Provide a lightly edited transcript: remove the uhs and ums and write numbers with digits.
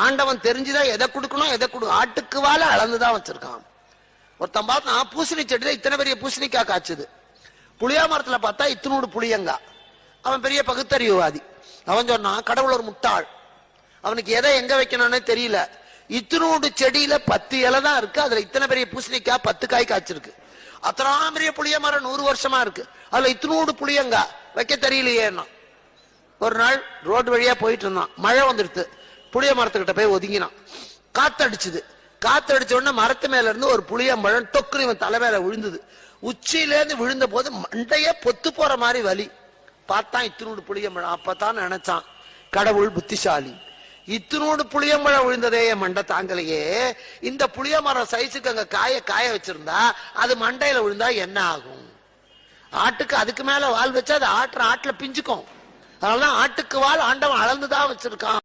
ஆண்டவன் தெரிஞ்சுதான் எதை கொடுக்கணும் எதை ஆட்டுக்கு வாழ அளந்துதான் வச்சிருக்கான். ஒருத்தன் பார்த்தா பூசணி செடியில இத்தனை பெரிய பூசணிக்காய் காய்ச்சுது. புளியா மரத்துல பார்த்தா இத்தனோடு புளியங்கா. அவன் பெரிய பகுத்தறிவுவாதி. அவன் சொன்னான் கடவுள் ஒரு முட்டாள், அவனுக்கு எதை எங்க வைக்கணும்னு தெரியல. இத்தனோடு செடியில 10 இலை தான் இருக்கு, அதுல இத்தனை பெரிய பூசணிக்காய் 10 காய் காய்ச்சிருக்கு. அத்தனை பெரிய புளிய மரம் 100 வருஷமா இருக்கு, அதுல இத்தனோடு புளியங்கா வைக்க தெரியலையேன்னா. ஒரு நாள் ரோடு வழியா போயிட்டு இருந்தான், மழை வந்துடுது. புளிய மரத்துக்கிட்ட போய் ஒதுங்கினான். காத்தடிச்சுது. காத்தடிச்ச உடனே மரத்து மேல இருந்து ஒரு புளியம்பழம் டொக்குன்னு இவன் தலைமையில விழுந்தது. உச்சியிலேருந்து விழுந்த போது மண்டைய பொத்து போற மாதிரி வலி. பார்த்தான் இத்தினோடு புளியம்பழம். அப்பதான் நினைச்சான் கடவுள் புத்திசாலி, இத்தினோடு புளியம்பழம் விழுந்ததே என் மண்டை தாங்கலையே, இந்த புளிய மரம் சைஸுக்கு அங்க காய வச்சிருந்தா அது மண்டையில விழுந்தா என்ன ஆகும்? ஆட்டுக்கு அதுக்கு மேல வால் வச்சா அது ஆட்டுல பிஞ்சுக்கும். அதனாலதான் ஆட்டுக்கு வால் ஆண்டவன் அளந்துதான் வச்சிருக்கான்.